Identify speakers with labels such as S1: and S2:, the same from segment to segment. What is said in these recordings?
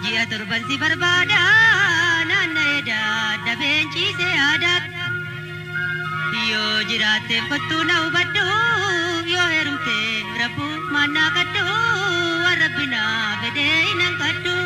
S1: ji'a torban si barbaada naanna'eedha dhabeen ciisee aadaa yoo jiraatte kottuu na hubadhu yoo heerumte rabbuu maannaa kadhu warra binaa fedhee hin hanqadhu.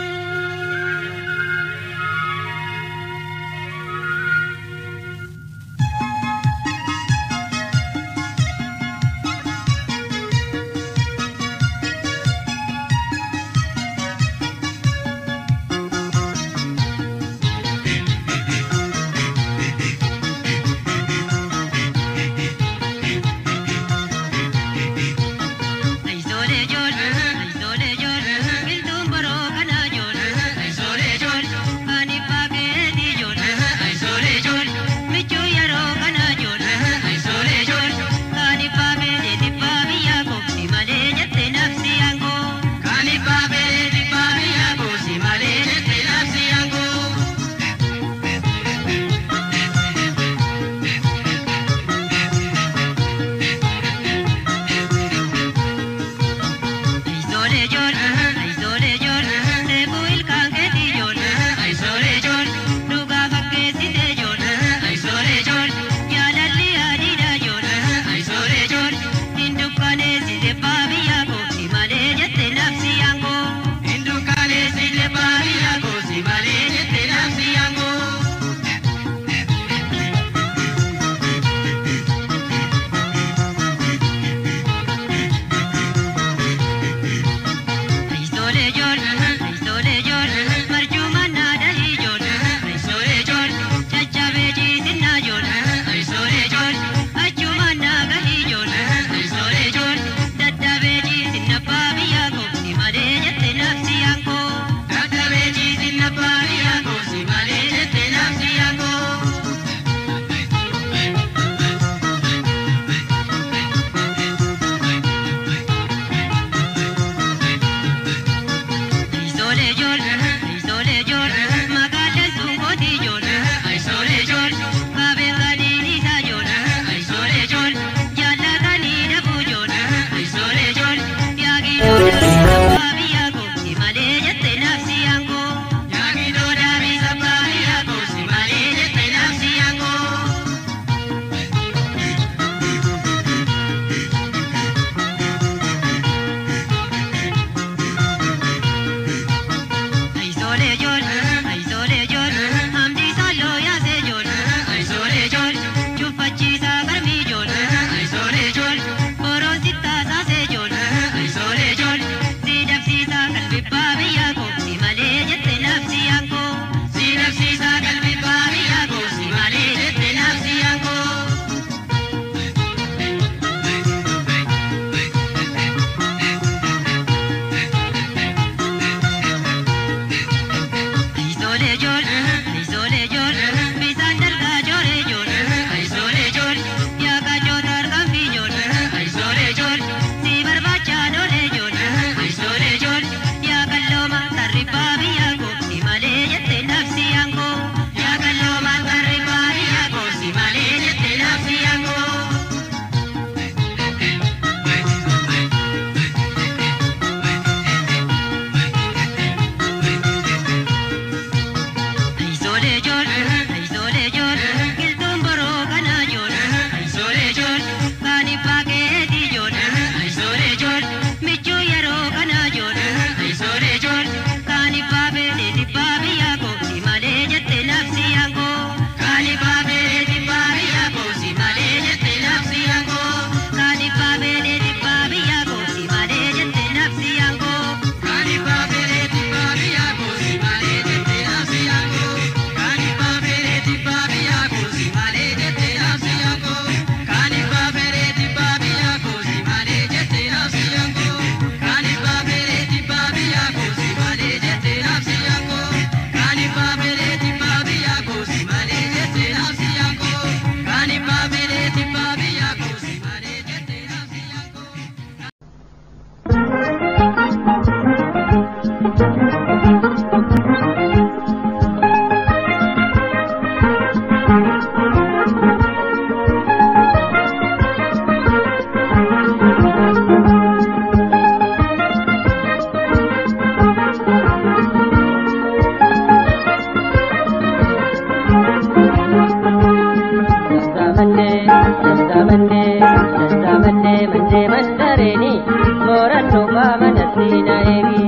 S2: nufa manasina egi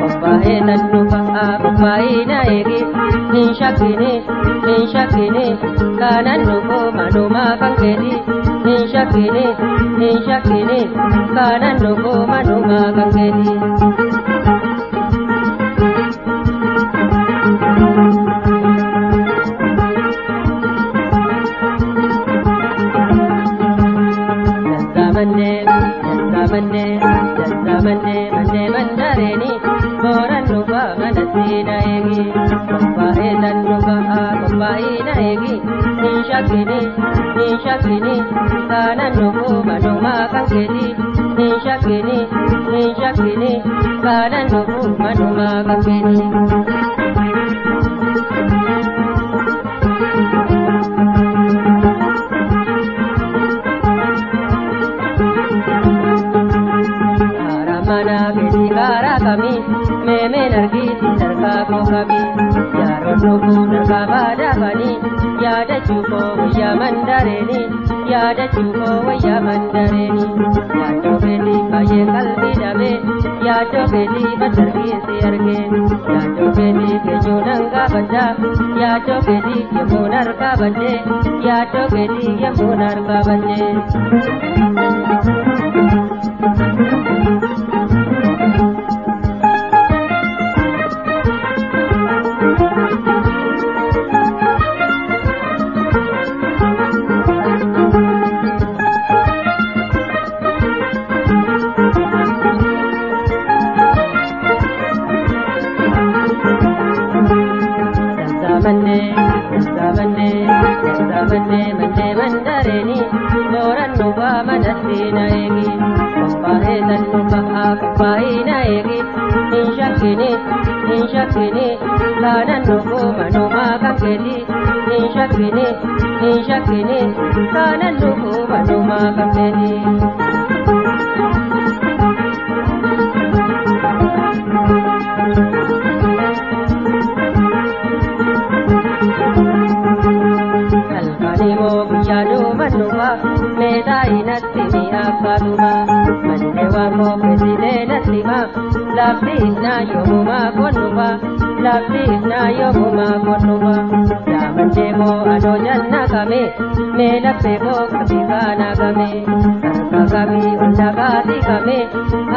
S2: Koppae tan nufa koppaina egi Ninshakini kanan nufu manuma kangkedi Ninshakini kanan nufu manuma kangkedi Mande mandareni boran nufa manasina egi Koppae tan nufa koppaina egi Ninshakini kanan nufu manuma kangkedi Ninshakini kanan nufu manuma kangkedi Mana kesi kara kami meme nargisi narka ko kami yaro nuku narka bada kani yada chuko waya mandareni yada chuko waya mandareni yato bedi kaye kalbi dabe yato bedi batargi siyarge yato bedi kejo nanga banda yato bedi yamunar ka bande yato bedi yamunar ka bande Mande mandareni boran nufa manasina egi Koppae tan nufa koppaina egi Ninshakini kanan nufu manuma kangkedi Ninshakini kanan nufu manuma kangkedi Meda inatti mi akaduma Mandewa ko pesile natima Labdi isna yomuma konuba Labdi isna yomuma konuba Ya mandemo ado janna kame Me labbe ko kabikana kame Karka kami undagati kame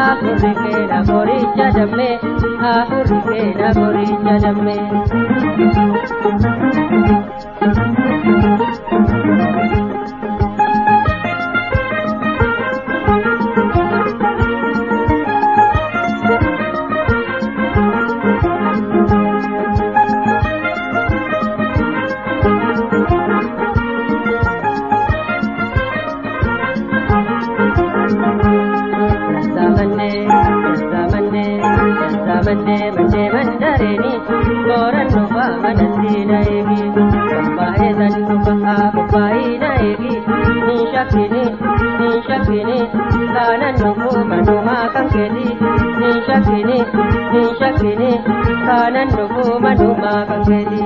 S2: Akurike na korija damme Akurike na korija damme Mande mandareni boran nufa manasina egi Koppae tan nufa koppaina egi Ninshakini kanan nufu manuma kangkedi Ninshakini kanan nufu manuma kangkedi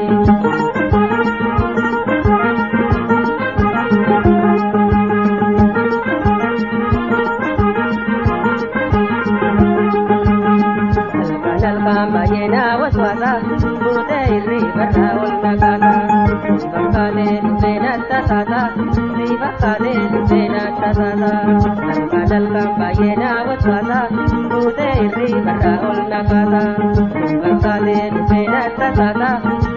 S2: Bayena waswasa Bute iri barra olnagaka Bakale dubena tatata Bakale dubena tatata Dalka bayena waswasa Bute iri barra olnagaka Bakale dubena tatata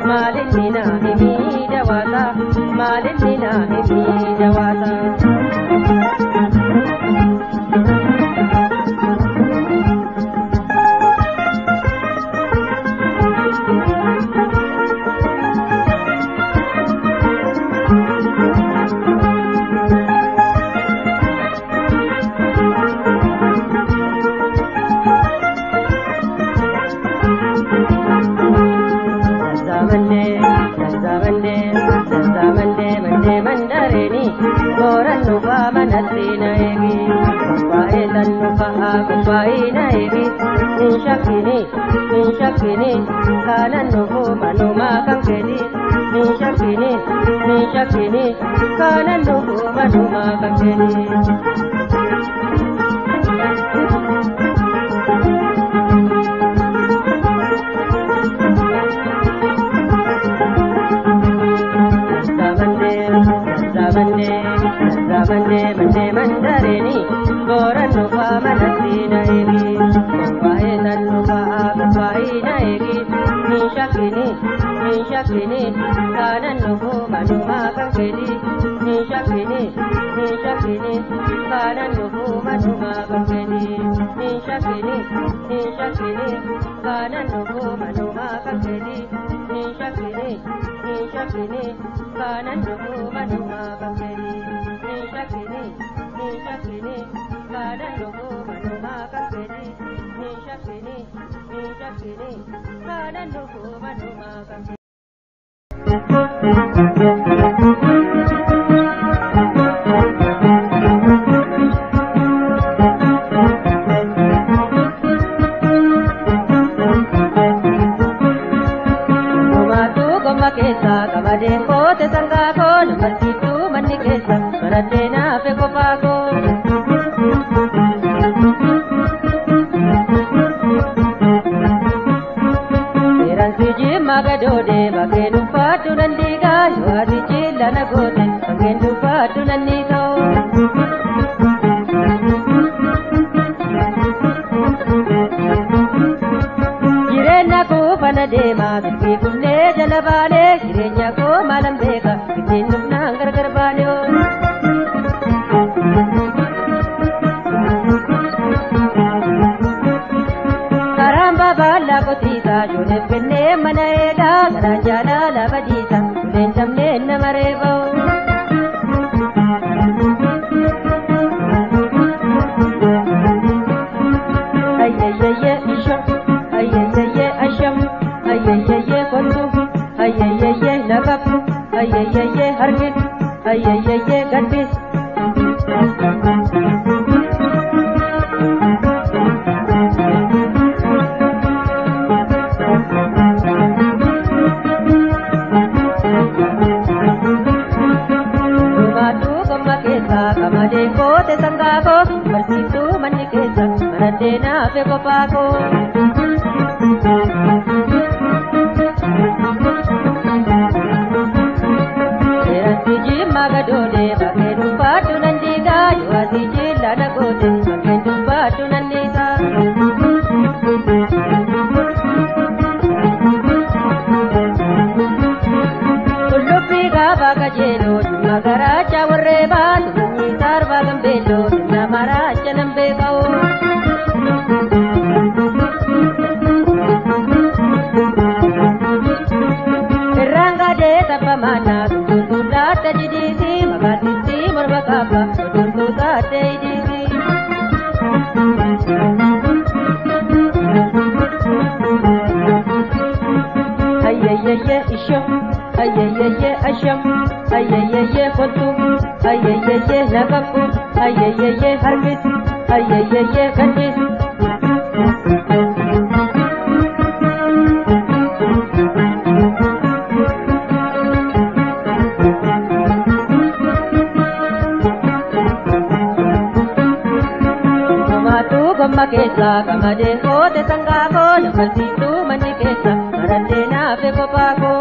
S2: Malin nina himi jawata Malin nina himi jawata manasina egi Koppae tan nufa koppaina egi Ninshakini kanan nufu manuma kangkedi Ninshakini kanan nufu manuma kangkedi na egi Mangwae nanu ba'a Mangwae na egi Nishakini Kanan nuhu manuma kangkedi Nishakini Kanan nuhu manuma kangkedi Nishakini Kanan nuhu manuma kangkedi Nishakini Kanan nuhu manuma kangkedi Nishakini Kanan nuhu manuma kangkedi Nishakini Kanan nuhu manuma kangkedi Kamadeko te sangako namarsitu manni kesa maradena fe kopako Eran siji magadode bagenu patu nandiga yuadi chilla nagote bagenu patu nandiga Jirena ko panadema bilbi kunne jalabane jirenya ko malam beka kitindum nang gargar banyo Karamba bala ko tisa jone penne manaega garanjala labadisa kulen jamne namarebo Ayayaya isham ayayaya asham ayayaya kondu ayayaya nagap ayayaya hargit ayayaya gadis Rumatu kamakesa kamadeko te sangako bersitu manikesa maradena fe kopako Magadode bagenu patu nandiga yuasi jilla nagote bagenu patu nandiga Tulupiga bagajelo magaracha warreba tunyi sarva gambelo namaracha nambegao Ranga de tapamana Tudata didisi magatisi marbakapa Tudata didisi Ayayaya isham ayayaya asham ayayaya kontu ayayaya nagapu ayayaya hargis ayayaya gadis Makesa kamadeko te sangako namarsitu manikesa maradena fe kopako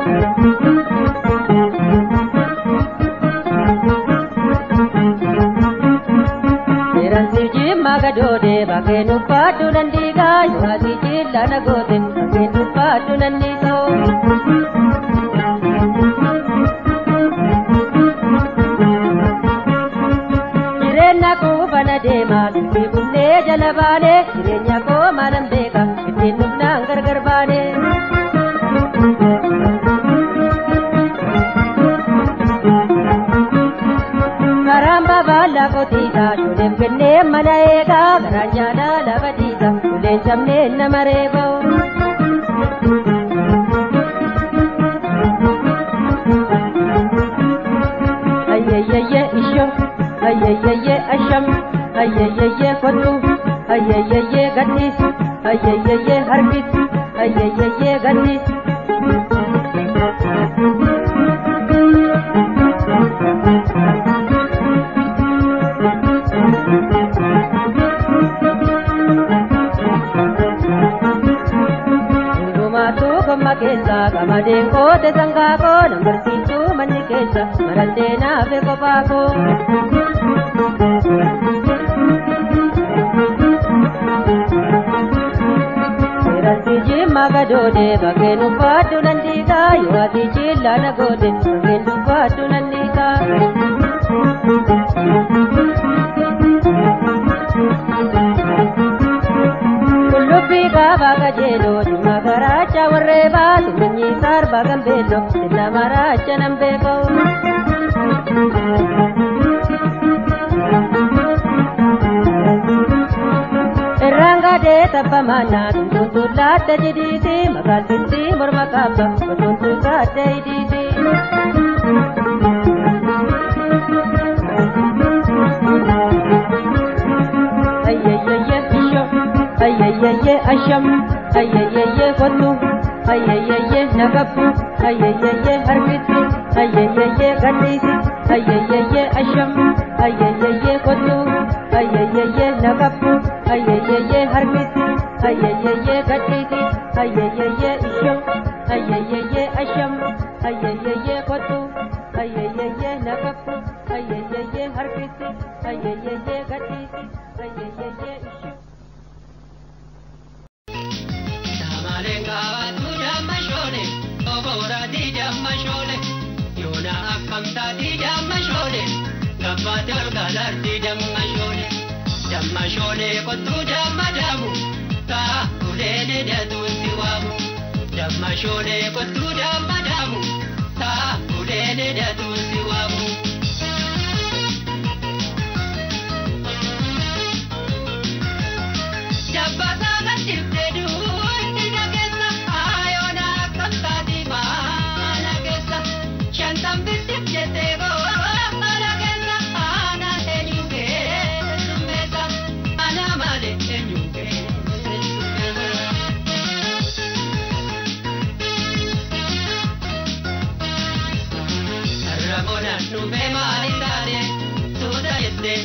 S2: Eran siji magadode bagenu patu nandiga yuasi chilla nagote bagenu patu nandiga Jirena ko panadema bilbi kunne jalabane jirenya ko malam beka kitindum nang gargar bane Karamba bala ko tisa jodem kenne manaega garanjala labadisa kulen jamne namarebo Ayayaya isham ayayaya asham ayayaya kontu ayayaya gadis ayayaya hargit ayayaya gadis Makesa kamadeko te sangako namarsitu manikesa maradena fe kopako gadode bagen ufatu nandika yuati chilla nagode bagen ufatu nandika kullubi baga jelo juma garacha warreba tunyi sar bagam belo silla maracha nambeko Rangade tapamana tuntu latte didi magal tinti mormakaba tuntu kate didi ayayayye asham ayayayye kotu ayayayye nagapu ayayayye harkiti ayayayye gadisi ayayayye asham ayayayye kotu ayayayye nagapu ayayayye harkiti ayayayye gadisi ayayayye isham ayayayye asham ayayayye kotu ayayayye nagapu ayayayye harkiti ayayayye gadisi ayayayye isham
S3: Malenga tu jamma shone, obora di jamma shone, yona akamta di jamma shone, kapatel galar di jamma shone ko tu jamma damu, ta udene da tu siwamu, jamma shone ko tu jamma damu, ta udene da tu siwamu. Jabba sama tirtedu.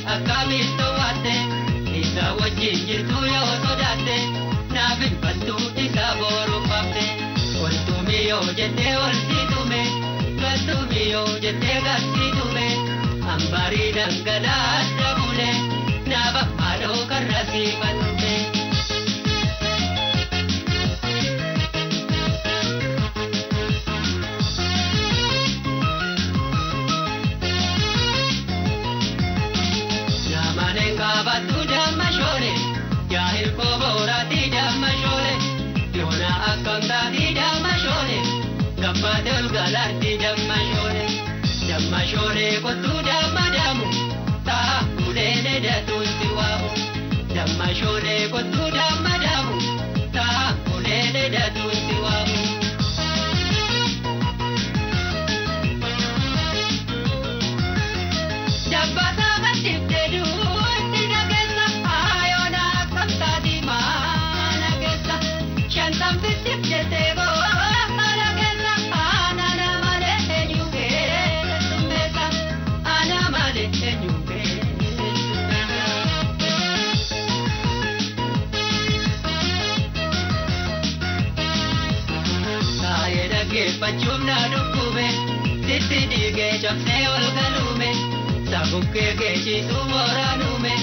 S3: Akamisto wate, isa wajin jirtu yo sodate, nabin bantu isa boru pamde, wantu miyo jete wanti tume, gantu miyo jete ganti tume, ambari dangada dabule, nabak mado karasi bantume. Batu jamma shone, yahil ko bora di jamma shone, yona akanda di jamma shone, kapadel galar di jamma shone ko tu jamma damu, ta udene da tu siwamu, jamma shone ko tu jamma damu, ta udene da tu siwamu. Jabba sama tirtedu. Pachumna dukume, titi dige chapse ol galume, sabuke gechi tumoranume,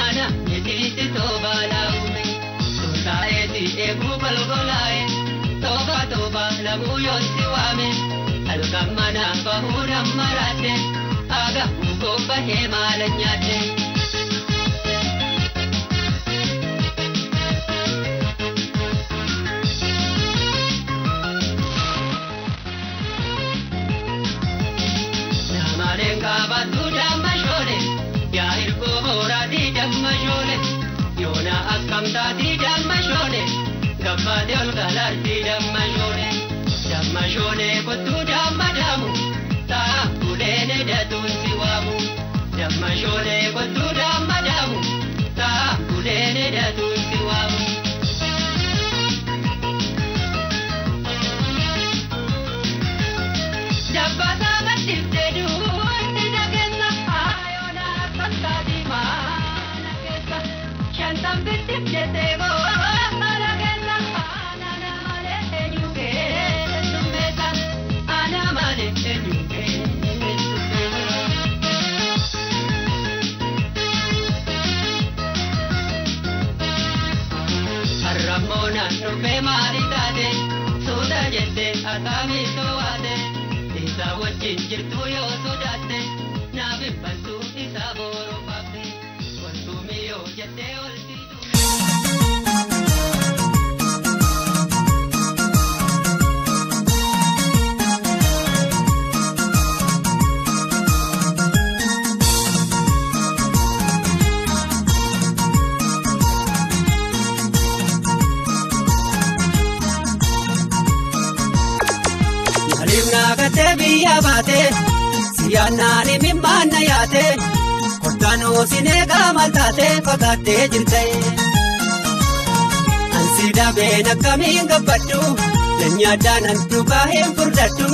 S3: ana yeti to balaume, tutae ti egu balgolae, toba lamu yonsiwame, alkamana bahunam marate, aga ugo bahe malanyate. Batu jamma shone, yahil ko bora di jamma shone, yona akamta di jamma shone, kapadel galar di jamma shone ko tu jamma damu, ta udene da tu siwamu, jamma shone ko tu jamma damu, ta udene da tu siwamu. Jabba sama tirtedu. Ramona nupe maritate Suda jette atami toate Isa wajin jirtu yo sudate Nabi bantu isa boro pape Wantu miyo jette olti Nagate biya bate siyanani mimana yate kotano sinega maltate pagate jirte ansida bena kamin gabaddu denya danan duka hem furdatu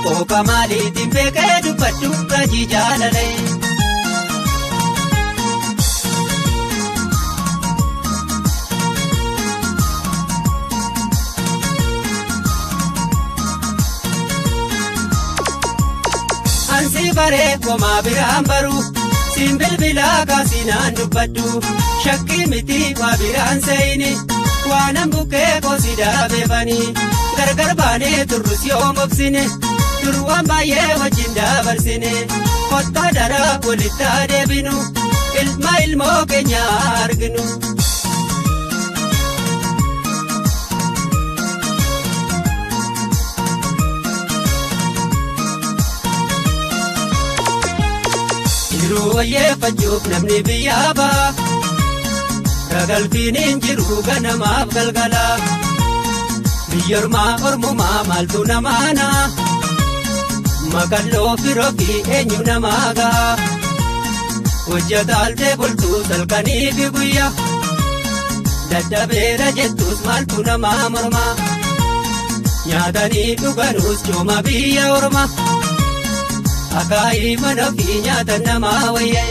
S3: ko kamali timbe ke dubaddu raji jalale Bare koma birambaru simbil bila kasinan dubaddu shakki miti wa biran seini wanam buke ko sida bebani gargar bane turus yom obsine turwan baye wajinda barsine kotta dara kulita debinu ilma ilmo kenya arginu Ruwaye fajub namni biyaba Ragal finin jiru ganamaaf galgala Biyyorma ormuma maltu namana Makalloo firoofi eenyu namaga Hojjataalte bultu salkaniifi guyya Daddabeera jettus maltu nama morma Nyaatanii dhuganuus cooma biyya orma Akai mana finya tanama waye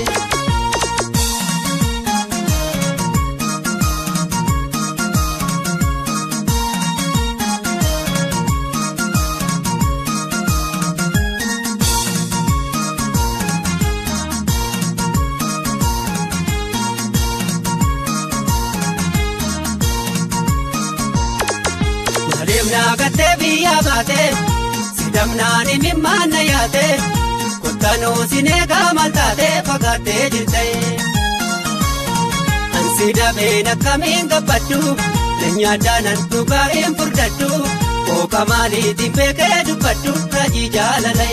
S3: Malim nagate biya bate sidamnani mimana yate Kotano sinega maltate pagate jirte Ansida bena kamin gabaddu Nenya danan tuga impurdaddu Ko kamali timbe ke dubaddu raji jalale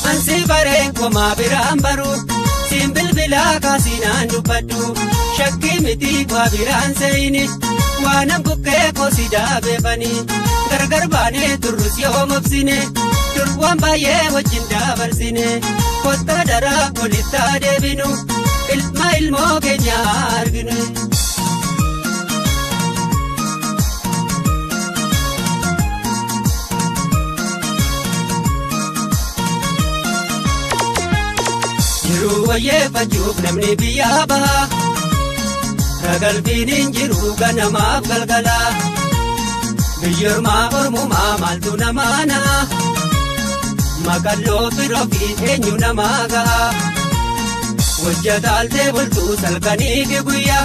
S3: Ansi bare koma birambaru Simbil bila kasinan dubaddu Shakki miti wa biran seini Wanam bukke ko sida bebani Gargar bane turus yom obsine Turwan baye wajinda barsine Kotta dara kulita debinu Ilma ilmo kenya arginu Ruwaye fajub namni biyaba Ragal finin jiru ganamaaf galgala Biyyorma ormuma maltu namana Makalloo firoofi eenyu namaga Hojjataalte bultu salkaniifi guyya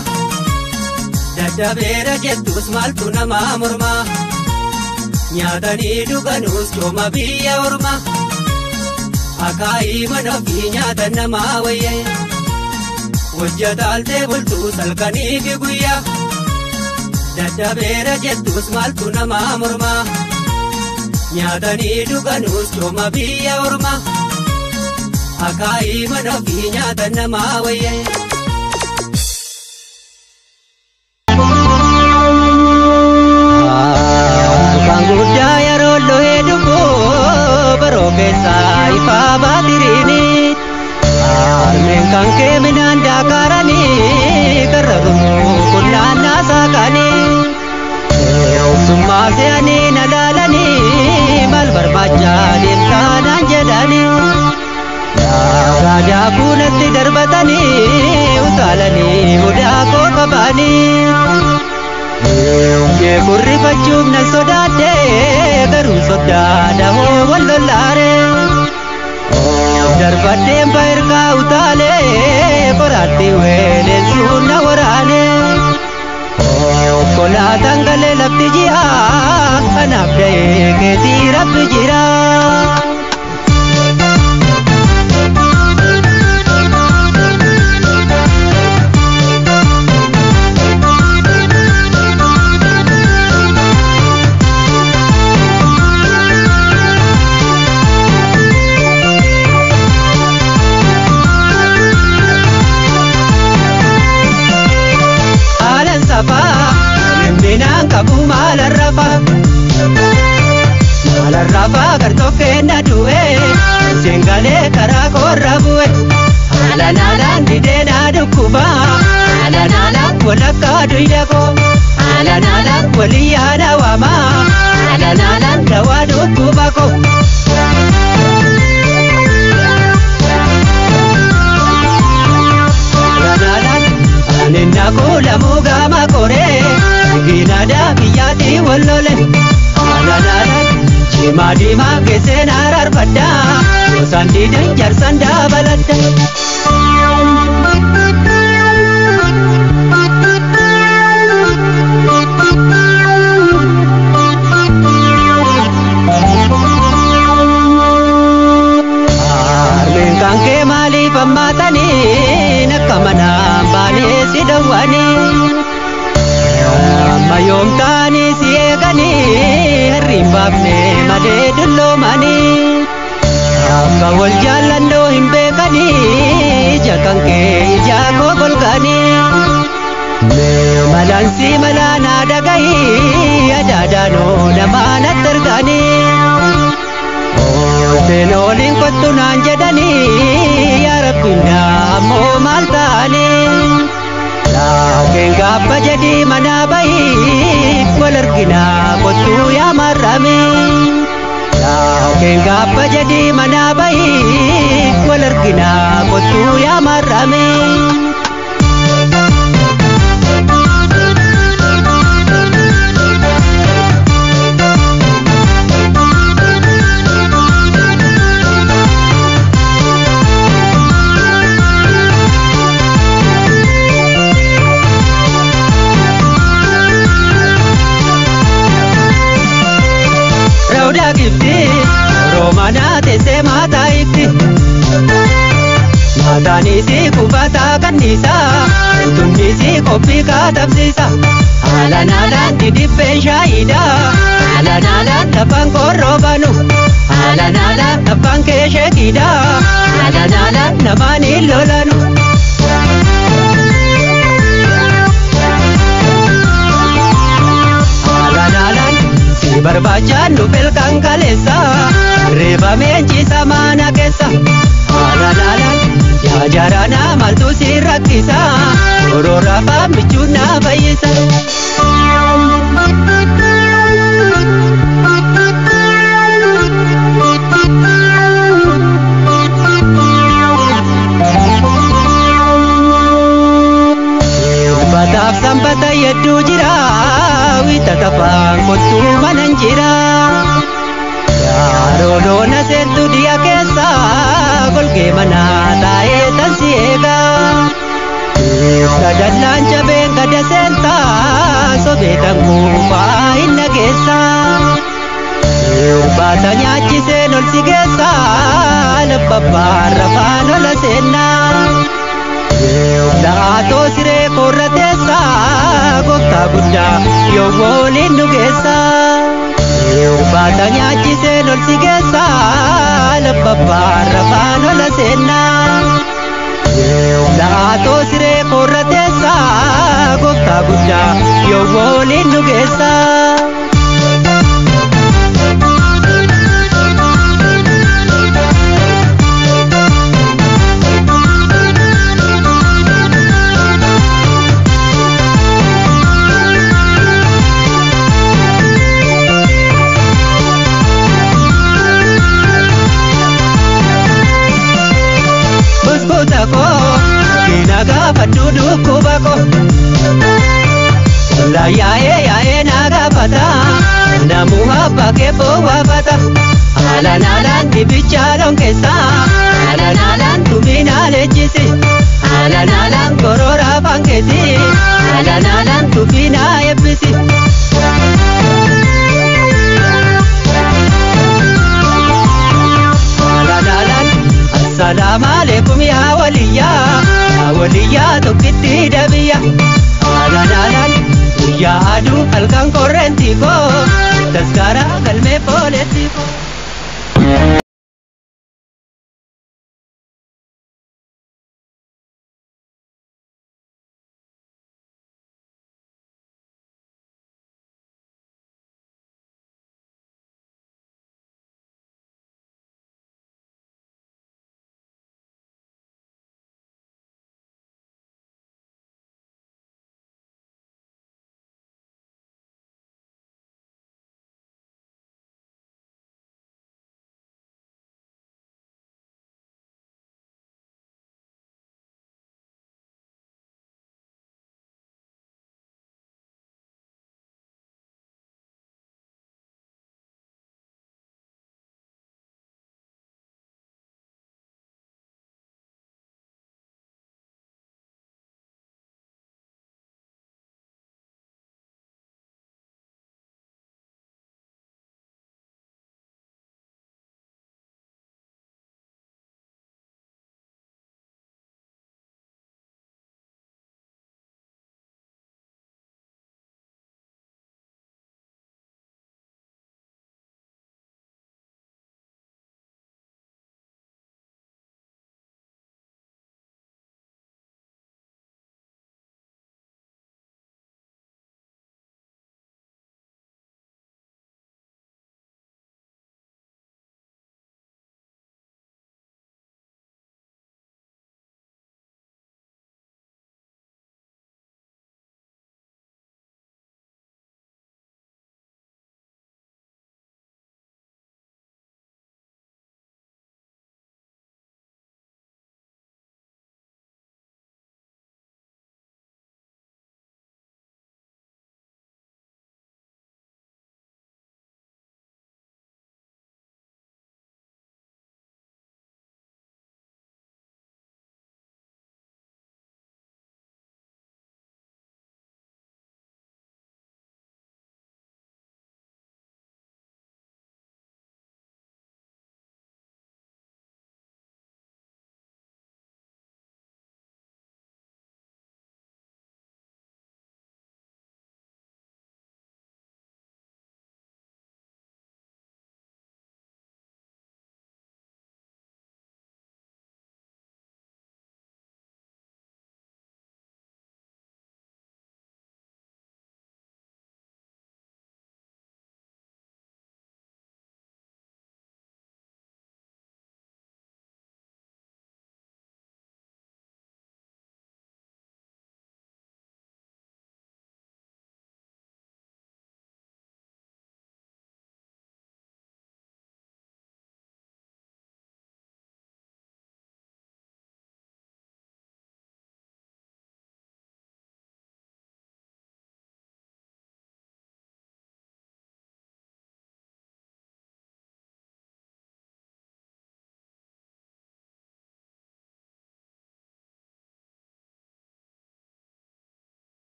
S3: Daddabeera jettus maltu nama morma Nyaatanii dhuganuus cooma biyya orma Akai mana finya tanama waye Hojjataalte bultu salkaniifi guyya Daddabeera jettus maltu nama morma Nyaatanii dhuganuus cooma biyya orma Akai mana finya tanama waye Bangudda yarollo heduko barokesa ifa batirini Armen kanke minanda karani karagumu kullana sakani Summa seani nalalani mal barbaja dimtanan jedani Raja punatti darbatani utalani mudako kabani Gurri fachuuf na sodaadhe garuu sodaadha hoo wal lolaare. Darbadheen baay'irkaa utaalee qoraatti weelessuun na waraane. Kolaataan galee lafti ji'a kanaaf da'ee keetii rabbi jira. Minaan qabu maalarrafa gartokkeen na du'e seengalee karaa korra bu'e. Haalaan didee na dhukkuba haalaan walakkaa duyda koo haalaan walii yaada waama haalaan dawaa dhukkuba koo. Aninna kuulamuu gama koree ginaada biyyaatti wallole. Haalaan cimaa diimaa keesseen ararbadda gosaan diidan jarsan dabaladda. Harmeen kan kee maaliif hammaatanii akka manaan baanee si dhowwanii. Amma yoomtaanii si eeganii hirriin baafnee malee dulloomanii. Akka wal jaalladhoo hin beekanii ija kan kee ija koo golganii. Malaansi malaanaa dhagahii adaadaanoo namaa natti erganii. Oolteen ooliin kottu naan jedhanii yaa rabbiin ammoo maal ta'anii. Laakeen gaafa jedhii manaa bahii wal arginaa kottuu yaa marramii. Laakeen gaafa jedhii manaa bahii wal arginaa kottuu yaa marramii. Roomana teessee maataa itti maataanisi kufataa kanniisa tunniisi qophii katabsiisa. Haalaan didibbeen shaayida haalaan dhabbaan korroo banu haalaan dhabbaan kee sheekida haalaan namaan hin lolanu. Si barbaachaan dhufel kan kaleessa reebameen ciisa mana keessa. Haalaan yaa jaraanaa maaltu si rakkisa yeroo rafaa michuun na fayyisa. Bataaf sanbata yedduu jira wixata faan kottuu manan jira. Yaaroo na seentu dhiya keessa golgee manaa taa'ee tansi eega. Sadallaan jabeen gada seentaa sobee tanguufaa hin nageessa. Baata nyaachiseen ol si geessa labbabbaan rafaan ola seennaa. Laatoo siree korra teessa gooftaa guddaa yoo waliin nu geessa. Baata nyaachiseen ol si geessa labbabbaan rafaan ola seennaa. Laatoo siree korra teessa gooftaa guddaa yoo waliin nu geessa. Ayaye nagapata namu haba kebo wabata Alanalan dibicharon kesa Alanalan tumina lejisi Alanalan korora pangesi Alanalan tupina ebisi Alanalan Assalamu alaikum ya waliya tukiti dabiya Alanalan Ya adu alkan korrenti ko taskara